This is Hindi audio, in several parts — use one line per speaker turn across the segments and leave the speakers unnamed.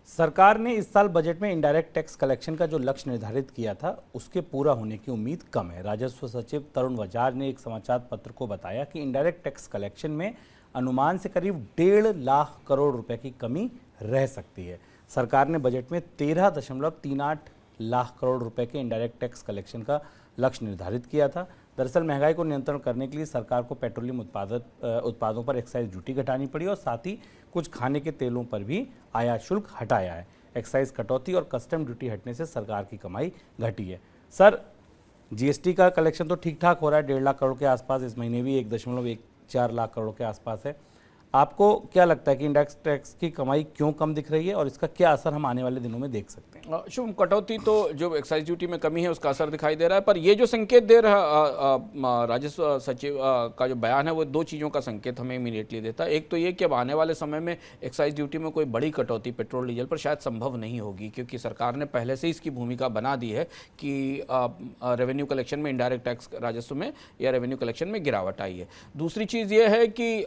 सरकार ने इस साल बजट में इनडायरेक्ट टैक्स कलेक्शन का जो लक्ष्य निर्धारित किया था उसके पूरा होने की उम्मीद कम है। राजस्व सचिव तरुण वजार ने एक समाचार पत्र को बताया कि इनडायरेक्ट टैक्स कलेक्शन में अनुमान से करीब 1.5 लाख करोड़ रुपए की कमी रह सकती है। सरकार ने बजट में 13.38 लाख करोड़ रुपए के इनडायरेक्ट टैक्स कलेक्शन का लक्ष्य निर्धारित किया था। दरअसल महंगाई को नियंत्रण करने के लिए सरकार को पेट्रोलियम उत्पादों पर एक्साइज ड्यूटी घटानी पड़ी और साथ ही कुछ खाने के तेलों पर भी आयात शुल्क हटाया है। एक्साइज कटौती और कस्टम ड्यूटी हटने से सरकार की कमाई घटी है। सर, जीएसटी का कलेक्शन तो ठीक ठाक हो रहा है, 1.5 लाख करोड़ के आसपास, इस महीने भी 1.14 लाख करोड़ के आसपास है। आपको क्या लगता है कि इंडेक्स टैक्स की कमाई क्यों कम दिख रही है और इसका क्या असर हम आने वाले दिनों में देख सकते हैं?
शुभम, कटौती तो जो एक्साइज ड्यूटी में कमी है उसका असर दिखाई दे रहा है, पर ये जो संकेत दे रहा राजस्व सचिव का जो बयान है वो दो चीज़ों का संकेत हमें इमीडिएटली देता है। एक तो ये कि अब आने वाले समय में एक्साइज ड्यूटी में कोई बड़ी कटौती पेट्रोल डीजल पर शायद संभव नहीं होगी, क्योंकि सरकार ने पहले से इसकी भूमिका बना दी है कि रेवेन्यू कलेक्शन में, इनडायरेक्ट टैक्स राजस्व में या रेवेन्यू कलेक्शन में गिरावट आई है। दूसरी चीज़ ये है कि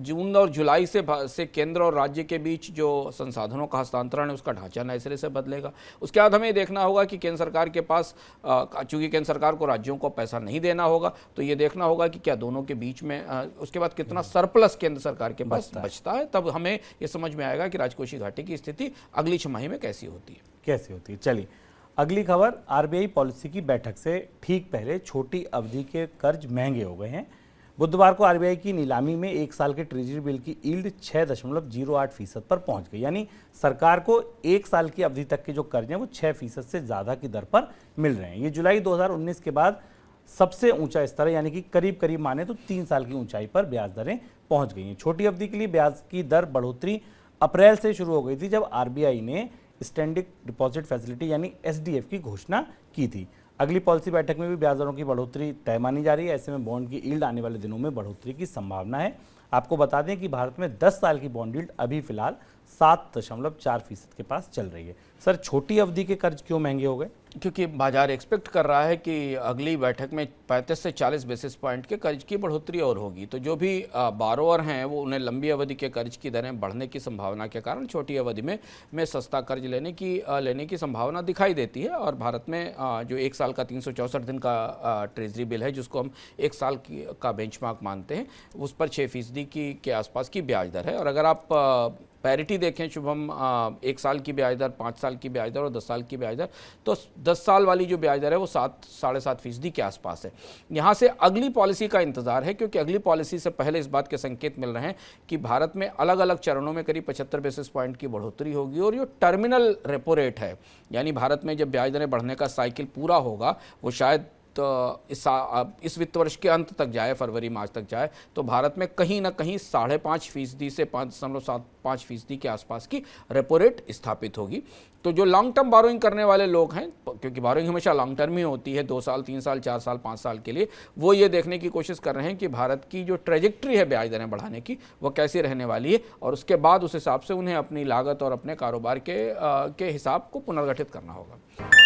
जून और जुलाई से केंद्र और राज्य के बीच जो संसाधनों का हस्तांतरण है उसका ढांचा नए सिरे से बदलेगा। उसके बाद हमें देखना होगा कि केंद्र सरकार के पास, चूंकि केंद्र सरकार को राज्यों को पैसा नहीं देना होगा, तो ये देखना होगा कि क्या दोनों के बीच में उसके बाद कितना सरप्लस केंद्र सरकार के पास बचता है। तब हमें ये समझ में आएगा कि राजकोषीय घाटे की स्थिति अगली छमाही में कैसी होती है।
चलिए, अगली खबर, आरबीआई पॉलिसी की बैठक से ठीक पहले छोटी अवधि के कर्ज महंगे हो गए हैं। बुधवार को आरबीआई की नीलामी में एक साल के ट्रेजरी बिल की यील्ड 6.08% पर पहुंच गई। यानी सरकार को एक साल की अवधि तक के जो कर्ज हैं वो 6% से ज़्यादा की दर पर मिल रहे हैं। ये जुलाई 2019 के बाद सबसे ऊंचा स्तर है, यानी कि करीब करीब माने तो 3 साल की ऊंचाई पर ब्याज दरें पहुंच गई हैं। छोटी अवधि के लिए ब्याज की दर बढ़ोतरी अप्रैल से शुरू हो गई थी, जब आरबीआई ने स्टैंडिंग डिपॉजिट फैसिलिटी यानी एसडीएफ की घोषणा की थी। अगली पॉलिसी बैठक में भी ब्याज दरों की बढ़ोतरी तय मानी जा रही है। ऐसे में बॉन्ड की यील्ड आने वाले दिनों में बढ़ोतरी की संभावना है। आपको बता दें कि भारत में 10 साल की बॉन्ड यील्ड अभी फिलहाल 7.4% के पास चल रही है। सर, छोटी अवधि के कर्ज क्यों महंगे हो गए?
क्योंकि बाजार एक्सपेक्ट कर रहा है कि अगली बैठक में 35 से 40 बेसिस पॉइंट के कर्ज की बढ़ोतरी और होगी। तो जो भी बारोअर हैं वो, उन्हें लंबी अवधि के कर्ज की दरें बढ़ने की संभावना के कारण छोटी अवधि में सस्ता कर्ज लेने की संभावना दिखाई देती है। और भारत में जो एक साल का 364 दिन का ट्रेजरी बिल है, जिसको हम एक साल का बेंचमार्क मानते हैं, उस पर 6% के आसपास की ब्याज दर है। और अगर आप पैरिटी देखें शुभम, 1 साल की ब्याज दर, 5 साल की ब्याज दर और 10 साल की ब्याज दर, तो 10 साल वाली जो ब्याज दर है वो 7-7.5% के आसपास है। यहाँ से अगली पॉलिसी का इंतजार है, क्योंकि अगली पॉलिसी से पहले इस बात के संकेत मिल रहे हैं कि भारत में अलग अलग चरणों में करीब 75 बेसिस पॉइंट की बढ़ोतरी होगी। और जो टर्मिनल रेपो रेट है, यानी भारत में जब ब्याज दरें बढ़ने का साइकिल पूरा होगा, वो शायद तो इस वित्त वर्ष के अंत तक जाए, फरवरी मार्च तक जाए, तो भारत में कहीं ना कहीं 5.5% से 5.75% के आसपास की रेपो रेट स्थापित होगी। तो जो लॉन्ग टर्म बोरोइंग करने वाले लोग हैं, क्योंकि बोरोइंग हमेशा लॉन्ग टर्म ही होती है, 2 साल, 3 साल, 4 साल, 5 साल के लिए, वो ये देखने की कोशिश कर रहे हैं कि भारत की जो ट्रेजेक्ट्री है ब्याज दरें बढ़ाने की, वो कैसी रहने वाली है, और उसके बाद उस हिसाब से उन्हें अपनी लागत और अपने कारोबार के हिसाब को पुनर्गठित करना होगा।